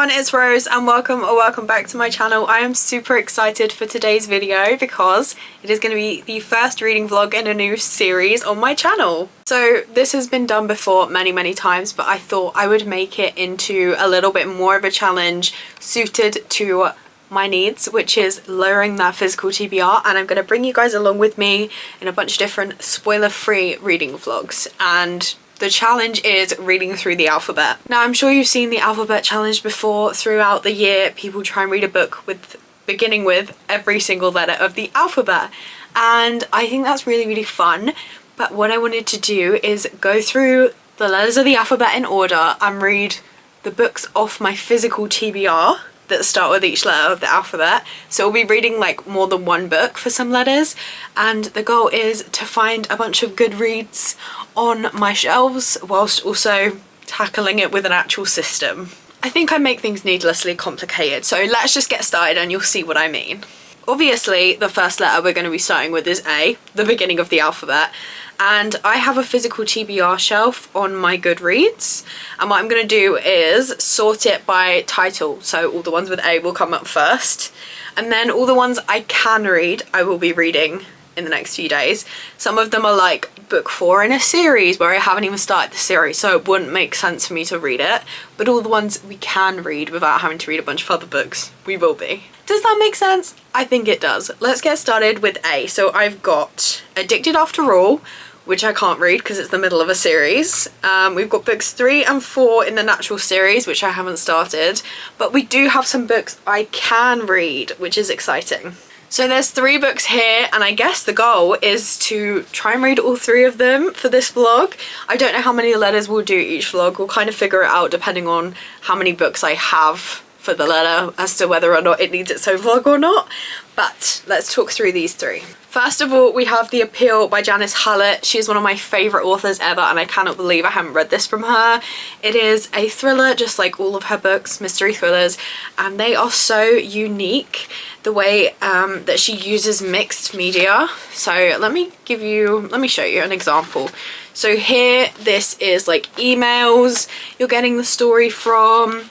everyone, it's Rose and welcome back to my channel. I am super excited for today's video because it is going to be the first reading vlog in a new series on my channel. So this has been done before many times, but I thought I would make it into a little bit more of a challenge suited to my needs, which is lowering that physical TBR, and I'm going to bring you guys along with me in a bunch of different spoiler-free reading vlogs. And the challenge is reading through the alphabet. Now, I'm sure you've seen the alphabet challenge before. Throughout the year, people try and read a book beginning with every single letter of the alphabet, and I think that's really fun. But what I wanted to do is go through the letters of the alphabet in order and read the books off my physical TBR that start with each letter of the alphabet. So we'll be reading like more than one book for some letters, and the goal is to find a bunch of good reads on my shelves whilst also tackling it with an actual system. I think I make things needlessly complicated, so let's just get started and you'll see what I mean. Obviously, the first letter we're going to be starting with is A, the beginning of the alphabet, and I have a physical TBR shelf on my Goodreads, and what I'm going to do is sort it by title, so all the ones with A will come up first, and then all the ones I can read I will be reading in the next few days. Some of them are like book 4 in a series where I haven't even started the series, so it wouldn't make sense for me to read it, but all the ones we can read without having to read a bunch of other books, we will be. Does that make sense? I think it does. Let's get started with A. So I've got Addicted After All, which I can't read because it's the middle of a series. We've got books 3 and 4 in the Natural series, which I haven't started, but we do have some books I can read, which is exciting. So there's 3 books here, and I guess the goal is to try and read all 3 of them for this vlog. I don't know how many letters we'll do each vlog. We'll kind of figure it out depending on how many books I have for the letter as to whether or not it needs its own vlog or not. But let's talk through these 3. First of all, we have The Appeal by Janice Hallett. She's one of my favourite authors ever, and I cannot believe I haven't read this from her. It is a thriller, just like all of her books, mystery thrillers, and they are so unique, the way that she uses mixed media. So let me show you an example. So here, this is like emails you're getting the story from.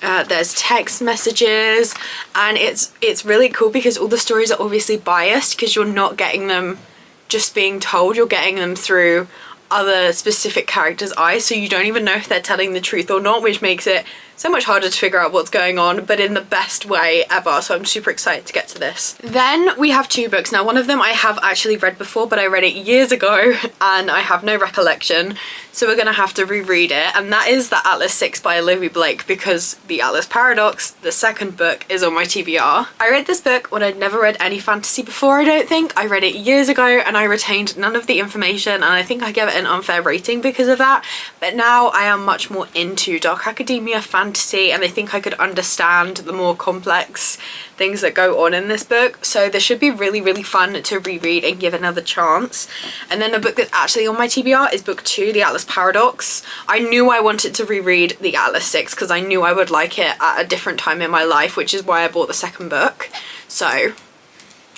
There's text messages, and it's really cool because all the stories are obviously biased because you're not getting them just being told, you're getting them through other specific characters' eyes, so you don't even know if they're telling the truth or not, which makes it so much harder to figure out what's going on, but in the best way ever. So I'm super excited to get to this. Then we have 2 books. Now, one of them I have actually read before, but I read it years ago and I have no recollection, so we're gonna have to reread it, and that is The Atlas 6 by Olivia Blake, because The Atlas Paradox, the second book, is on my TBR. I read this book when I'd never read any fantasy before, I don't think. I read it years ago and I retained none of the information, and I think I gave it an unfair rating because of that, but now I am much more into dark academia, fantasy, and I think I could understand the more complex things that go on in this book, so this should be really fun to reread and give another chance. And then the book that's actually on my TBR is book 2, The Atlas Paradox. I knew I wanted to reread The Atlas 6 because I knew I would like it at a different time in my life, which is why I bought the second book. So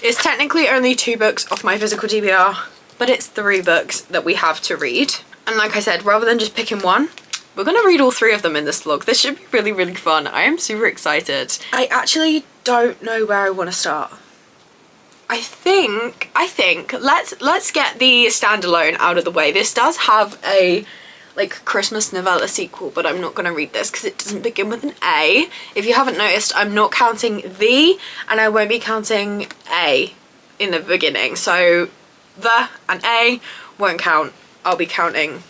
it's technically only 2 books off my physical TBR, but it's 3 books that we have to read. And like I said, rather than just picking one, we're gonna read all 3 of them in this vlog. This should be really fun. I am super excited. I actually don't know where I want to start. I think let's get the standalone out of the way. This does have a like Christmas novella sequel, but I'm not going to read this because it doesn't begin with an A. If you haven't noticed, I'm not counting the, and I won't be counting A in the beginning, so the and A won't count. I'll be counting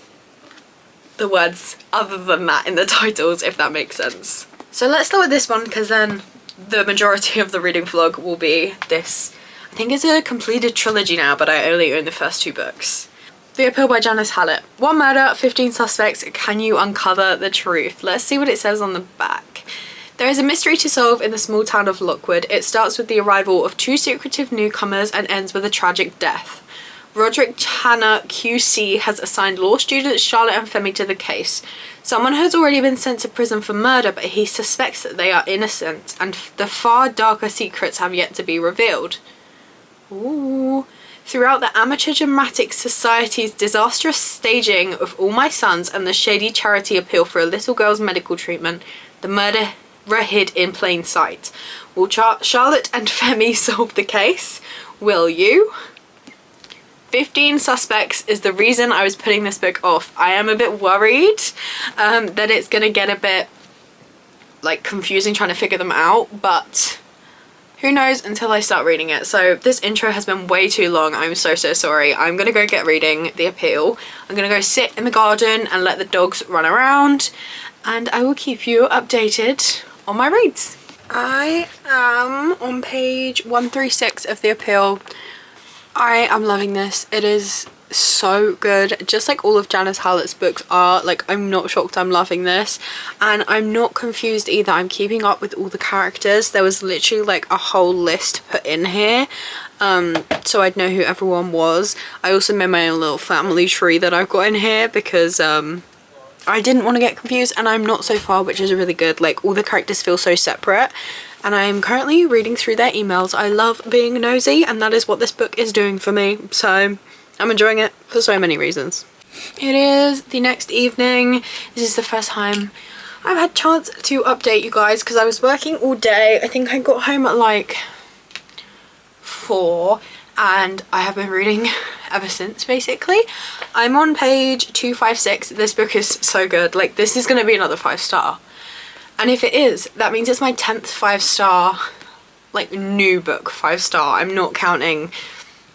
the words other than that in the titles, if that makes sense. So let's start with this one, because then the majority of the reading vlog will be this. I think it's a completed trilogy now, but I only own the first 2 books. The Appeal by Janice Hallett. 1 murder, 15 suspects. Can you uncover the truth? Let's see what it says on the back. There is a mystery to solve in the small town of Lockwood. It starts with the arrival of 2 secretive newcomers and ends with a tragic death. Roderick Tanner QC has assigned law students Charlotte and Femi to the case. Someone has already been sent to prison for murder, but he suspects that they are innocent, and the far darker secrets have yet to be revealed. Ooh. Throughout the Amateur Dramatic Society's disastrous staging of All My Sons and the shady charity appeal for a little girl's medical treatment, the murder hid in plain sight. Will Charlotte and Femi solve the case? Will you? 15 suspects is the reason I was putting this book off. I am a bit worried that it's gonna get a bit like confusing trying to figure them out, but who knows until I start reading it. So this intro has been way too long. I'm so sorry. I'm gonna go get reading The Appeal. I'm gonna go sit in the garden and let the dogs run around, and I will keep you updated on my reads. I am on page 136 of The Appeal. I am loving this. It is so good, just like all of Janice Hallett's books are. Like, I'm not shocked, I'm loving this, and I'm not confused either. I'm keeping up with all the characters. There was literally like a whole list put in here, so I'd know who everyone was. I also made my own little family tree that I've got in here because I didn't want to get confused, and I'm not so far, which is really good. Like, all the characters feel so separate, and I'm currently reading through their emails. I love being nosy, and that is what this book is doing for me, so I'm enjoying it for so many reasons. It is the next evening. This is the first time I've had a chance to update you guys because I was working all day. I think I got home at like 4, and I have been reading ever since, basically. I'm on page 256. This book is so good. Like, this is going to be another 5-star. And if it is, that means it's my 10th 5-star, like, new book 5-star. I'm not counting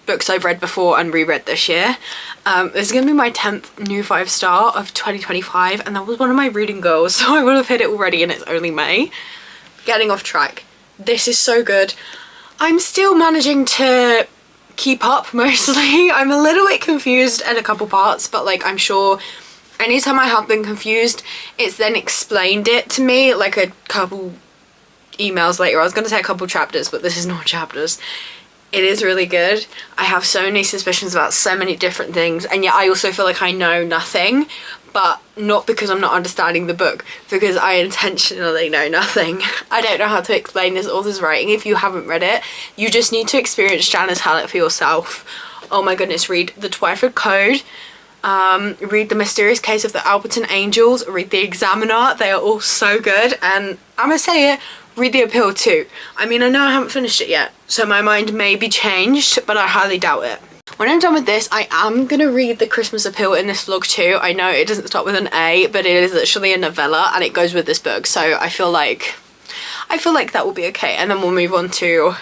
books I've read before and reread this year. This is going to be my 10th new 5-star of 2025, and that was one of my reading goals, so I would have hit it already, and it's only May. Getting off track. This is so good. I'm still managing to keep up mostly. I'm a little bit confused at a couple parts, but like, I'm sure anytime I have been confused, it's then explained it to me like a couple emails later. I was going to say a couple chapters, but this is not chapters. It is really good. I have so many suspicions about so many different things, and yet I also feel like I know nothing, but not because I'm not understanding the book, because I intentionally know nothing. I don't know how to explain this author's writing. If you haven't read it, you just need to experience Janice Hallett for yourself. Oh my goodness, read The Twyford Code, read The Mysterious Case of the Alberton Angels, read The Examiner. They are all so good, and I'm gonna say it, read The Appeal too. I mean, I know I haven't finished it yet, so my mind may be changed, but I highly doubt it. When I'm done with this, I am gonna read The Christmas Appeal in this vlog too. I know it doesn't start with an A, but it is literally a novella, and it goes with this book, so I feel like that will be okay, and then we'll move on to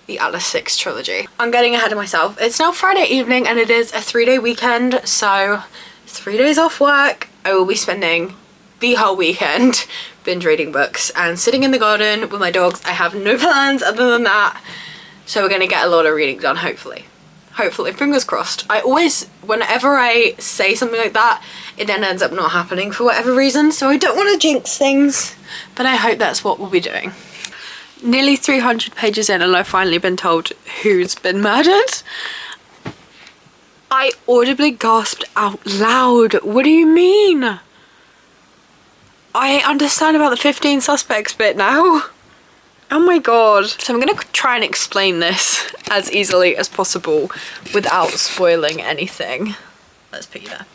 the Alice 6 trilogy. I'm getting ahead of myself. It's now Friday evening, and it is a 3-day weekend, so 3 days off work. I will be spending the whole weekend binge reading books and sitting in the garden with my dogs. I have no plans other than that, so we're gonna get a lot of reading done, hopefully, fingers crossed. I always, whenever I say something like that, it then ends up not happening for whatever reason, so I don't want to jinx things, but I hope that's what we'll be doing. Nearly 300 pages in, and I've finally been told who's been murdered. I audibly gasped out loud. What do you mean? I understand about the 15 suspects bit now. Oh my god. So I'm gonna try and explain this as easily as possible without spoiling anything. Let's put you there.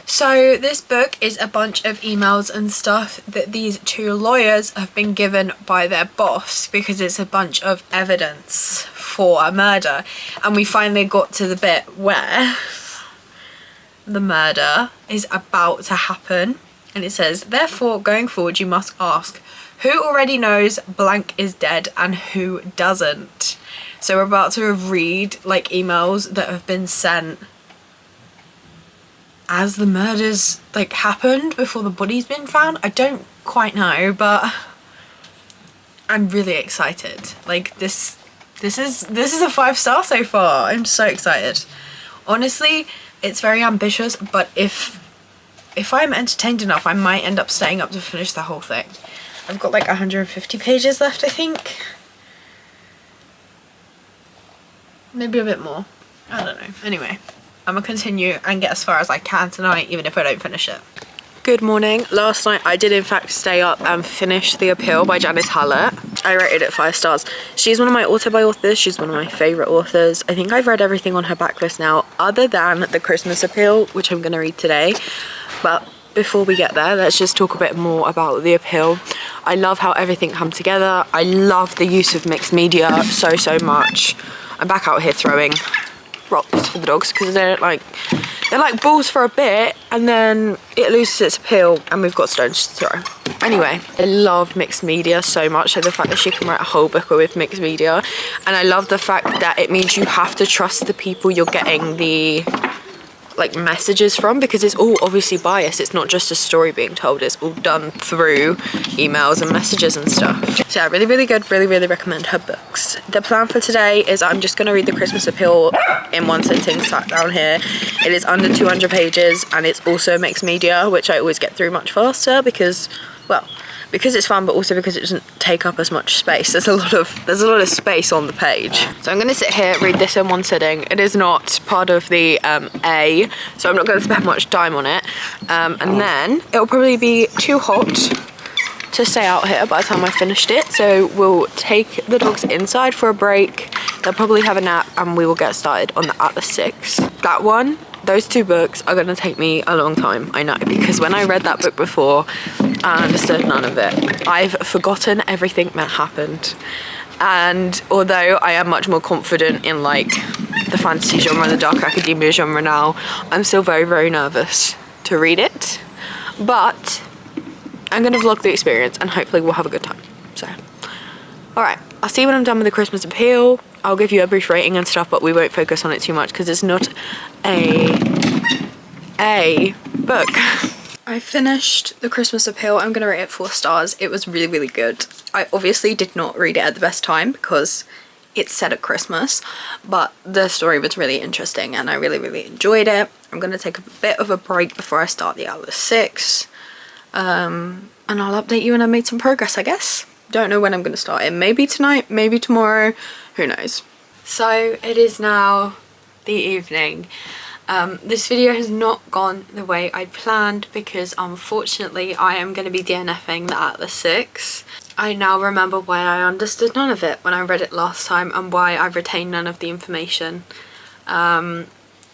So this book is a bunch of emails and stuff that these 2 lawyers have been given by their boss because it's a bunch of evidence for a murder. And we finally got to the bit where the murder is about to happen. And it says, therefore, going forward, you must ask, who already knows blank is dead and who doesn't? So we're about to read like emails that have been sent as the murders like happened before the body's been found. I don't quite know, but I'm really excited. Like, this is a 5-star so far. I'm so excited. Honestly, it's very ambitious, but if I'm entertained enough, I might end up staying up to finish the whole thing. I've got like 150 pages left, I think. Maybe a bit more. I don't know. Anyway, I'm gonna continue and get as far as I can tonight, even if I don't finish it. Good morning. Last night I did in fact stay up and finish The Appeal by Janice Hallett. I rated it 5 stars. She's one of my auto-buy authors. She's one of my favourite authors. I think I've read everything on her backlist now other than The Christmas Appeal, which I'm going to read today. But before we get there, let's just talk a bit more about The Appeal. I love how everything come together. I love the use of mixed media so much. I'm back out here throwing rocks for the dogs because they're like balls for a bit and then it loses its appeal and we've got stones to throw. Anyway, I love mixed media so much. So the fact that she can write a whole book with mixed media, and I love the fact that it means you have to trust the people you're getting the like messages from, because it's all obviously biased. It's not just a story being told, it's all done through emails and messages and stuff. So yeah, really good, really recommend her books. The plan for today is I'm just going to read the Christmas Appeal in one sitting, sat down here. It is under 200 pages and it's also mixed media, which I always get through much faster because, well, because it's fun, but also because it doesn't take up as much space. There's a lot of space on the page. So I'm gonna sit here, read this in one sitting. It is not part of the A, so I'm not gonna spend much time on it. And then it'll probably be too hot to stay out here by the time I finished it. So we'll take the dogs inside for a break. They'll probably have a nap and we will get started on the Atlas 6. Those two books are gonna take me a long time, I know, because when I read that book before, I understood none of it. I've forgotten everything that happened. And although I am much more confident in like the fantasy genre and the dark academia genre now, I'm still very nervous to read it. But I'm gonna vlog the experience and hopefully we'll have a good time. So, all right, I'll see you when I'm done with the Christmas Appeal. I'll give you a brief rating and stuff, but we won't focus on it too much because it's not a book. I finished the Christmas Appeal. I'm gonna rate it 4 stars. It was really good. I obviously did not read it at the best time because it's set at Christmas, but the story was really interesting and I really enjoyed it. I'm gonna take a bit of a break before I start the Atlas 6. And I'll update you when I made some progress, I guess. Don't know when I'm gonna start it. Maybe tonight, maybe tomorrow, who knows. So it is now the evening. This video has not gone the way I planned because unfortunately I am going to be DNFing the Atlas 6. I now remember why I understood none of it when I read it last time and why I retained none of the information.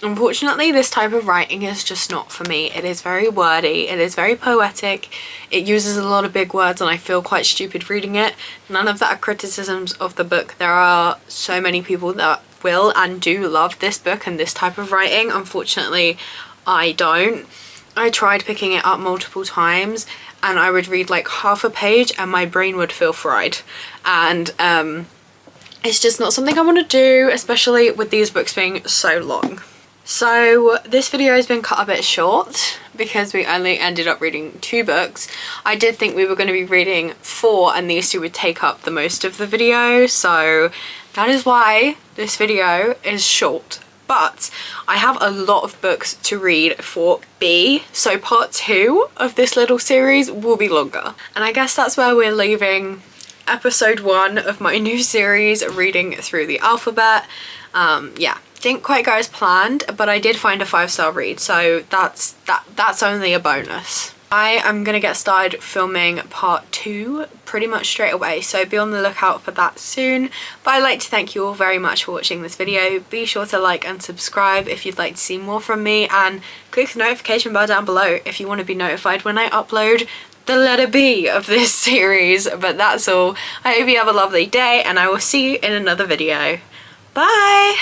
Unfortunately, this type of writing is just not for me. It is very wordy, it is very poetic, it uses a lot of big words and I feel quite stupid reading it. None of that are criticisms of the book. There are so many people that will and do love this book and this type of writing. Unfortunately, I don't. I tried picking it up multiple times and I would read like half a page and my brain would feel fried. And it's just not something I want to do, especially with these books being so long. So this video has been cut a bit short because we only ended up reading 2 books. I did think we were going to be reading 4 and these 2 would take up the most of the video, so that is why this video is short. But I have a lot of books to read for B, so part 2 of this little series will be longer. And I guess that's where we're leaving episode 1 of my new series, reading through the alphabet. Yeah, didn't quite go as planned, but I did find a 5-star read, so that's only a bonus. I am gonna get started filming part 2 pretty much straight away, so be on the lookout for that soon. But I'd like to thank you all very much for watching this video. Be sure to like and subscribe if you'd like to see more from me, and click the notification bell down below if you want to be notified when I upload the letter B of this series. But that's all. I hope you have a lovely day and I will see you in another video. Bye!